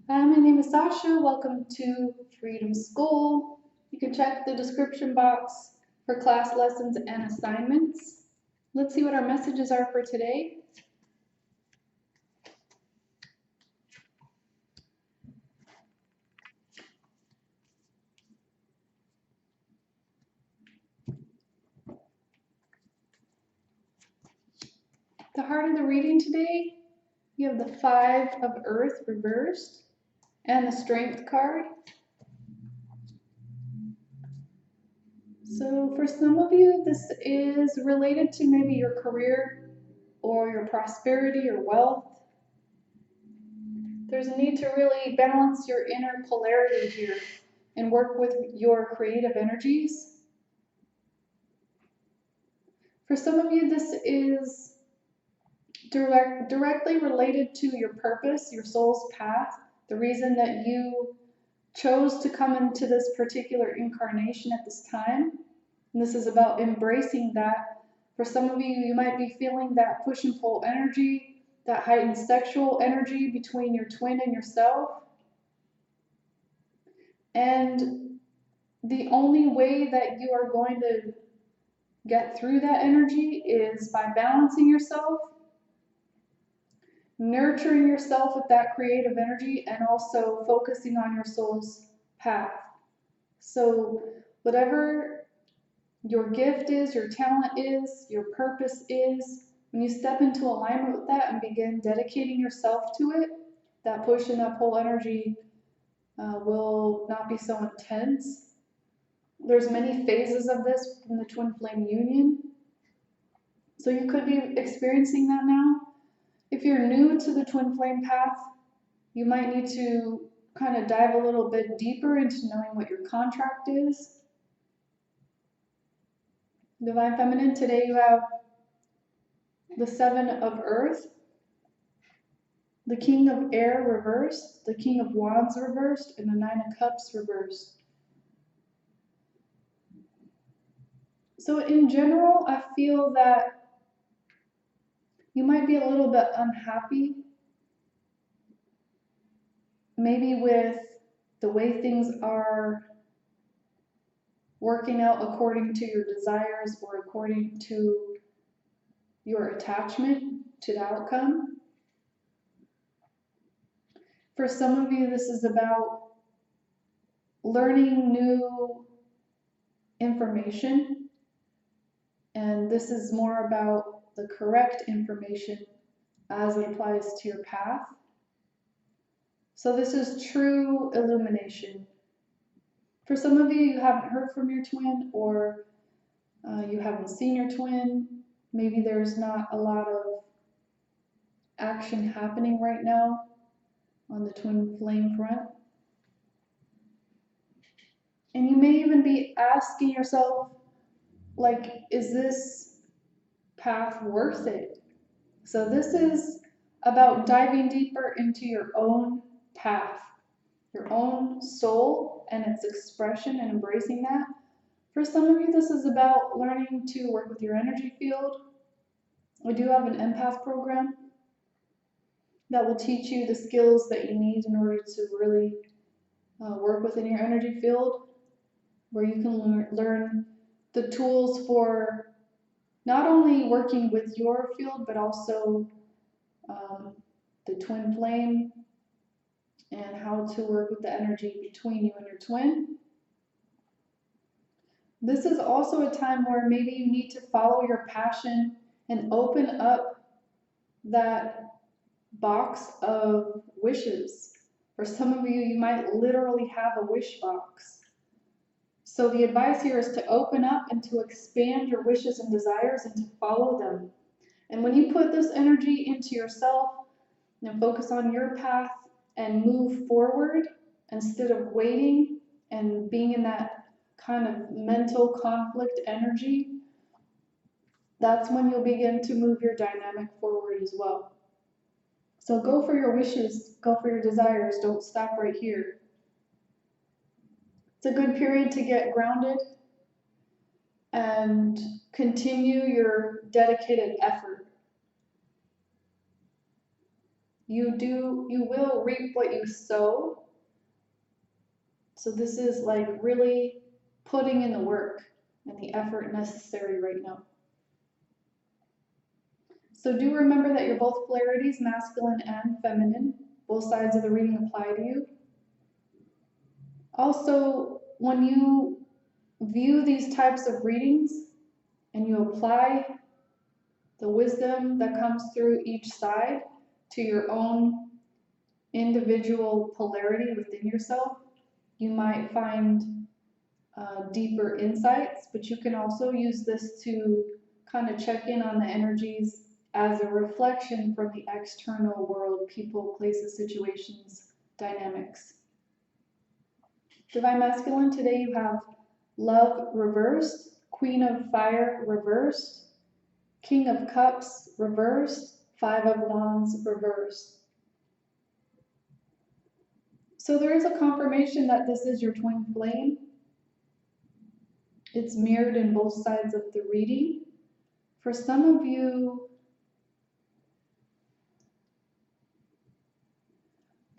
Hi, my name is Sasha. Welcome to Freedom School. You can check the description box for class lessons and assignments. Let's see what our messages are for today. The heart of the reading today, you have the 5 of Earth reversed and the Strength card. So for some of you, this is related to maybe your career or your prosperity or wealth. There's a need to really balance your inner polarity here and work with your creative energies. For some of you, this is directly related to your purpose, your soul's path, the reason that you chose to come into this particular incarnation at this time. And this is about embracing that. For some of you, you might be feeling that push and pull energy, that heightened sexual energy between your twin and yourself. And the only way that you are going to get through that energy is by balancing yourself, nurturing yourself with that creative energy, and also focusing on your soul's path. So whatever your gift is, your talent is, your purpose is, when you step into alignment with that and begin dedicating yourself to it, that push and that pull energy will not be so intense. There's many phases of this in the twin flame union. So you could be experiencing that now. If you're new to the twin flame path, you might need to kind of dive a little bit deeper into knowing what your contract is. Divine Feminine, today you have the 7 of Earth, the King of Air reversed, the King of Wands reversed, and the 9 of Cups reversed. So in general, I feel that you might be a little bit unhappy, maybe with the way things are working out according to your desires or according to your attachment to the outcome. For some of you, this is about learning new information, and this is more about the correct information as it applies to your path. So this is true illumination. For some of you, you haven't heard from your twin, or you haven't seen your twin. Maybe there's not a lot of action happening right now on the twin flame front. And you may even be asking yourself, like, is this path worth it? So this is about diving deeper into your own path, your own soul and its expression, and embracing that. For some of you, this is about learning to work with your energy field. We do have an empath program that will teach you the skills that you need in order to really work within your energy field, where you can learn the tools for not only working with your field, but also the twin flame and how to work with the energy between you and your twin. This is also a time where maybe you need to follow your passion and open up that box of wishes. For some of you, you might literally have a wish box. So the advice here is to open up and to expand your wishes and desires and to follow them. And when you put this energy into yourself and focus on your path and move forward instead of waiting and being in that kind of mental conflict energy, that's when you'll begin to move your dynamic forward as well. So go for your wishes, go for your desires, don't stop right here. It's a good period to get grounded and continue your dedicated effort. you will reap what you sow. So this is like really putting in the work and the effort necessary right now. So do remember that you're both polarities, masculine and feminine. Both sides of the reading apply to you. Also, when you view these types of readings and you apply the wisdom that comes through each side to your own individual polarity within yourself, you might find deeper insights, but you can also use this to kind of check in on the energies as a reflection from the external world, people, places, situations, dynamics. Divine Masculine, today you have Love reversed, Queen of Fire reversed, King of Cups reversed, Five of Wands reversed. So there is a confirmation that this is your twin flame. It's mirrored in both sides of the reading. For some of you,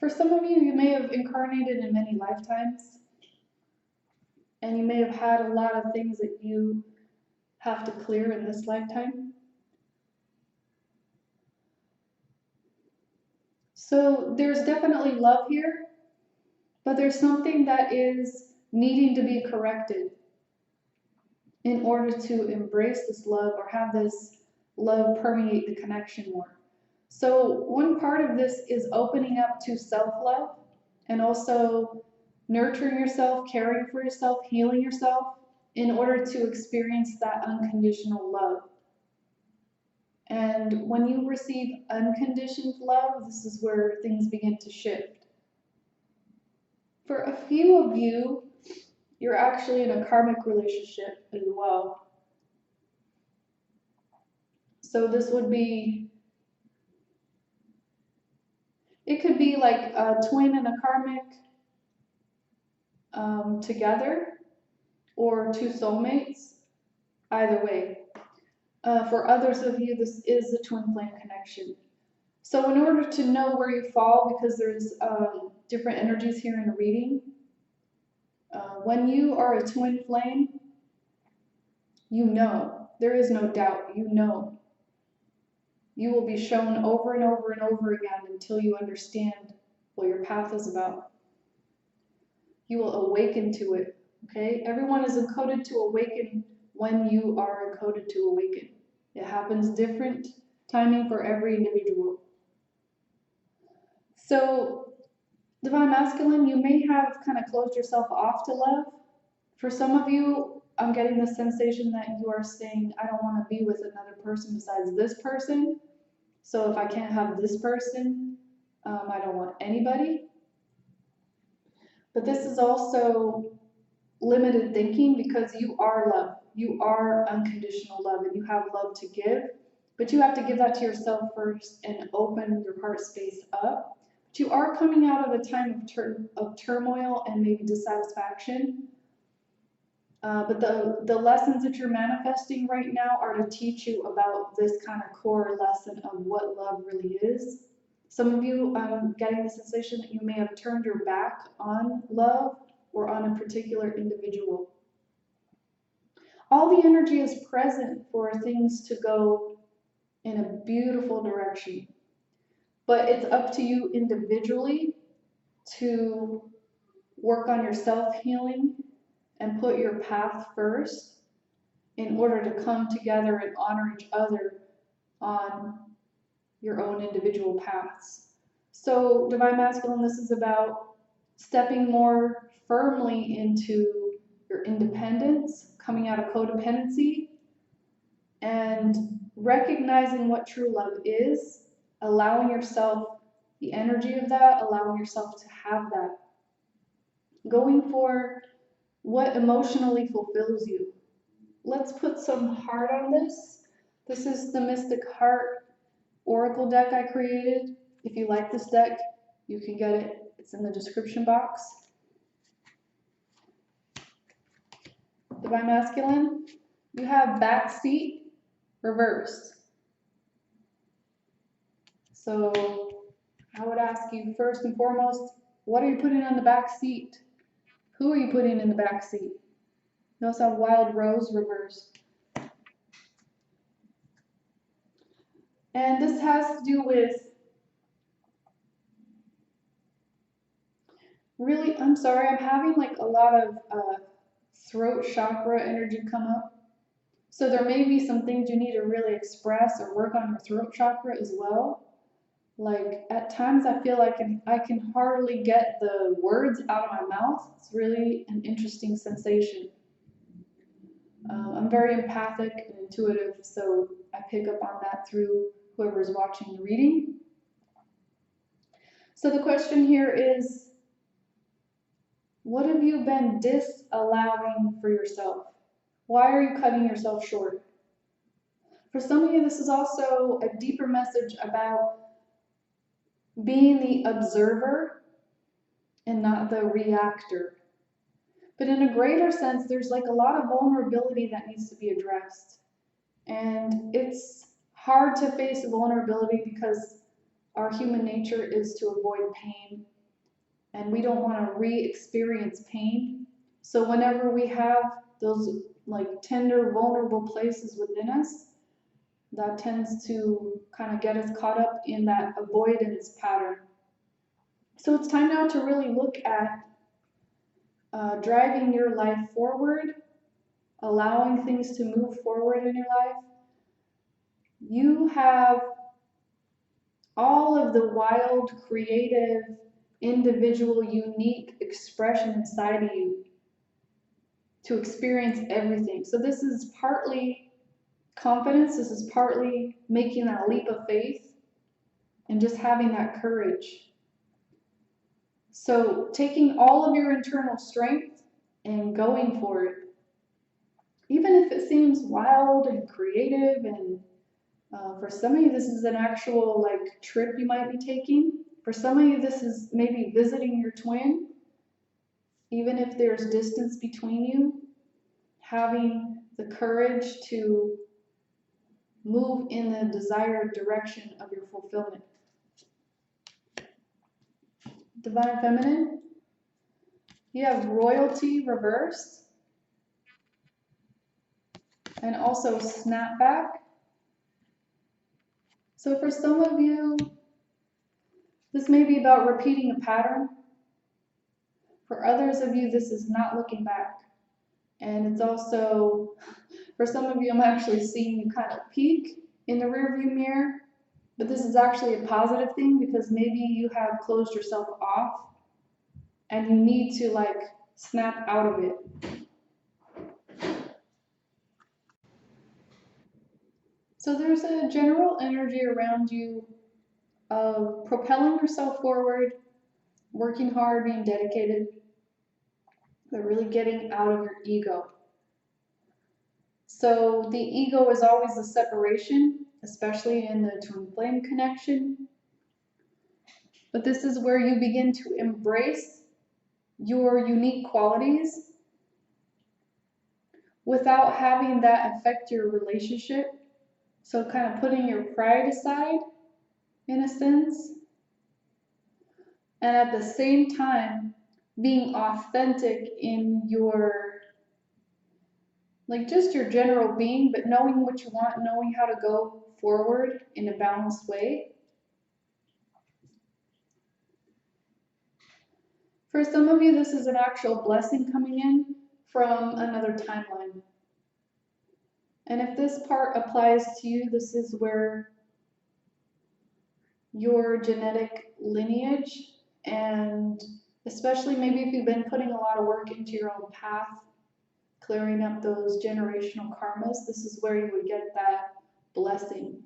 you may have incarnated in many lifetimes, and you may have had a lot of things that you have to clear in this lifetime. So there's definitely love here, but there's something that is needing to be corrected in order to embrace this love or have this love permeate the connection more. So one part of this is opening up to self-love and also nurturing yourself, caring for yourself, healing yourself in order to experience that unconditional love. And when you receive unconditioned love, this is where things begin to shift. For a few of you, you're actually in a karmic relationship as well. So this would be, it could be like a twin and a karmic together, or two soulmates, either way. For others of you, this is a twin flame connection. So in order to know where you fall, because there's different energies here in the reading, when you are a twin flame, you know, there is no doubt, you know. You will be shown over and over and over again until you understand what your path is about. You will awaken to it, okay? Everyone is encoded to awaken when you are encoded to awaken. It happens different timing for every individual. So, Divine Masculine, you may have kind of closed yourself off to love. For some of you, I'm getting the sensation that you are saying, I don't want to be with another person besides this person. So if I can't have this person, I don't want anybody. But this is also limited thinking, because you are love. You are unconditional love, and you have love to give. But you have to give that to yourself first and open your heart space up. But you are coming out of a time of turmoil and maybe dissatisfaction. But the lessons that you're manifesting right now are to teach you about this kind of core lesson of what love really is. Some of you, I'm getting the sensation that you may have turned your back on love or on a particular individual. All the energy is present for things to go in a beautiful direction. But it's up to you individually to work on your self-healing and put your path first in order to come together and honor each other on your own individual paths. So Divine Masculine, this is about stepping more firmly into your independence, coming out of codependency, and recognizing what true love is, allowing yourself the energy of that, allowing yourself to have that. Going for what emotionally fulfills you. Let's put some heart on this. This is the Mystic Heart Oracle deck I created. If you like this deck, you can get it. It's in the description box. Divine Masculine, you have backseat reversed. So I would ask you first and foremost, what are you putting on the back seat? Who are you putting in the back seat? Notice how wild rose reversed. And this has to do with really, I'm sorry, I'm having like a lot of throat chakra energy come up. So there may be some things you need to really express or work on your throat chakra as well. Like at times I feel like I can hardly get the words out of my mouth. It's really an interesting sensation. I'm very empathic and intuitive, so I pick up on that through whoever's watching the reading. So the question here is, what have you been disallowing for yourself? Why are you cutting yourself short? For some of you, this is also a deeper message about being the observer and not the reactor. But in a greater sense, there's like a lot of vulnerability that needs to be addressed. And it's hard to face vulnerability because our human nature is to avoid pain. And we don't want to re-experience pain. So whenever we have those like tender, vulnerable places within us, that tends to kind of get us caught up in that avoidance pattern. So it's time now to really look at driving your life forward, allowing things to move forward in your life. You have all of the wild, creative, individual, unique expression inside of you to experience everything. So this is partly confidence, this is partly making that leap of faith and just having that courage. So taking all of your internal strength and going for it. Even if it seems wild and creative, and for some of you this is an actual like trip you might be taking. For some of you this is maybe visiting your twin. Even if there's distance between you, having the courage to move in the desired direction of your fulfillment. Divine Feminine, you have royalty reversed and also snapback. So for some of you, this may be about repeating a pattern. For others of you, this is not looking back. And it's also, for some of you, I'm actually seeing you kind of peek in the rearview mirror. But this is actually a positive thing because maybe you have closed yourself off and you need to like snap out of it. So there's a general energy around you of propelling yourself forward, working hard, being dedicated, but really getting out of your ego. So the ego is always a separation, especially in the twin flame connection. But this is where you begin to embrace your unique qualities without having that affect your relationship. So kind of putting your pride aside, in a sense. And at the same time, being authentic in your, like just your general being, but knowing what you want, knowing how to go forward in a balanced way. For some of you, this is an actual blessing coming in from another timeline. And if this part applies to you, this is where your genetic lineage, and especially maybe if you've been putting a lot of work into your own path, clearing up those generational karmas, this is where you would get that blessing.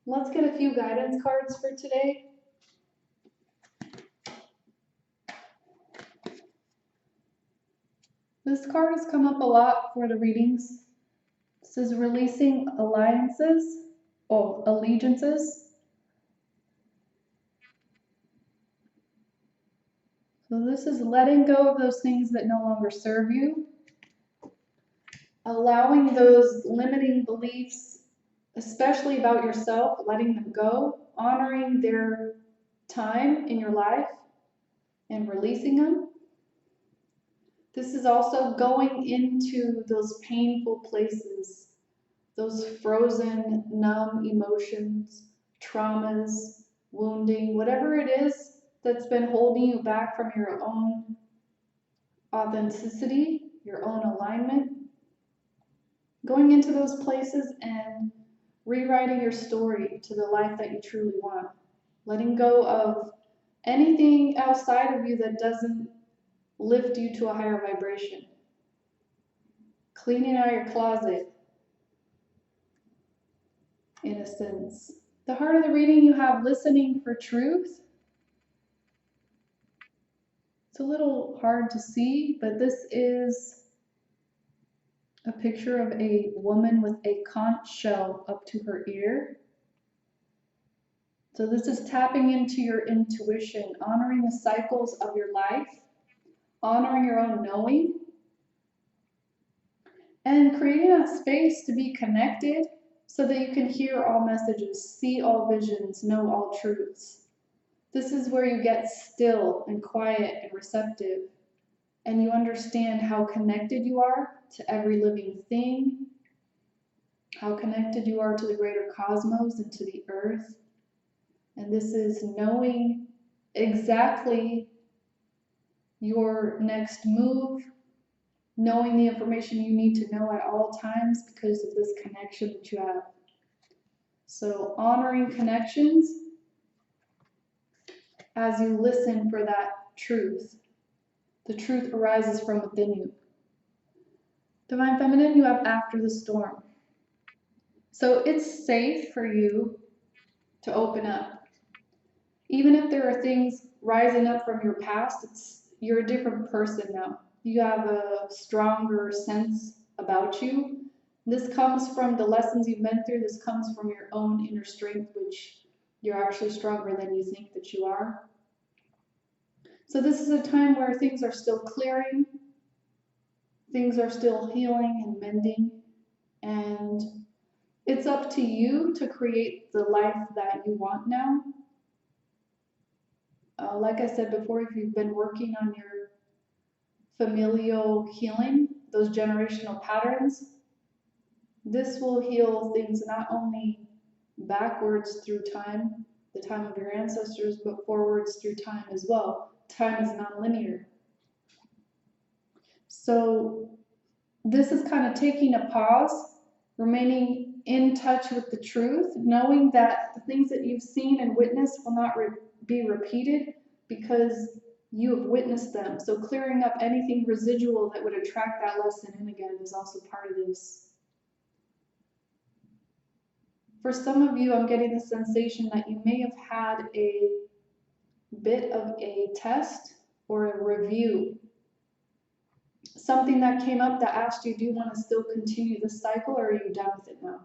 Let's get a few guidance cards for today. This card has come up a lot for the readings. This is releasing allegiances. So this is letting go of those things that no longer serve you. Allowing those limiting beliefs, especially about yourself, letting them go. honoring their time in your life and releasing them. This is also going into those painful places, those frozen, numb emotions, traumas, wounding, whatever it is that's been holding you back from your own authenticity, your own alignment. Going into those places and rewriting your story to the life that you truly want. Letting go of anything outside of you that doesn't lift you to a higher vibration. Cleaning out your closet, in a sense. The heart of the reading, you have listening for truth. It's a little hard to see, but this is a picture of a woman with a conch shell up to her ear. So this is tapping into your intuition, honoring the cycles of your life, honoring your own knowing, and creating a space to be connected so that you can hear all messages, see all visions, know all truths. This is where you get still and quiet and receptive, and you understand how connected you are to every living thing, how connected you are to the greater cosmos and to the earth. And this is knowing exactly your next move, knowing the information you need to know at all times because of this connection that you have. So honoring connections as you listen for that truth. The truth arises from within you. Divine Feminine, you have after the storm. So it's safe for you to open up. Even if there are things rising up from your past, you're a different person now. You have a stronger sense about you. This comes from the lessons you've been through. This comes from your own inner strength, which you're actually stronger than you think that you are. So this is a time where things are still clearing, things are still healing and mending, and it's up to you to create the life that you want now. Like I said before, if you've been working on your familial healing, those generational patterns, this will heal things not only backwards through time, the time of your ancestors, but forwards through time as well. Time is non-linear. So this is kind of taking a pause, remaining in touch with the truth, knowing that the things that you've seen and witnessed will not be repeated because you have witnessed them. So clearing up anything residual that would attract that lesson in again is also part of this. For some of you, I'm getting the sensation that you may have had a bit of a test or a review. Something that came up that asked you, do you want to still continue this cycle or are you done with it now?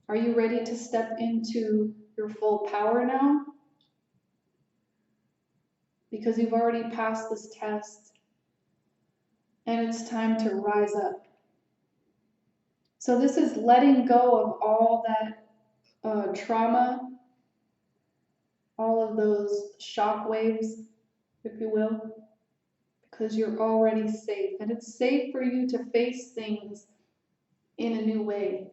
Are you ready to step into your full power now? Because you've already passed this test and it's time to rise up. So this is letting go of all that trauma, all of those shock waves, if you will, because you're already safe. And it's safe for you to face things in a new way.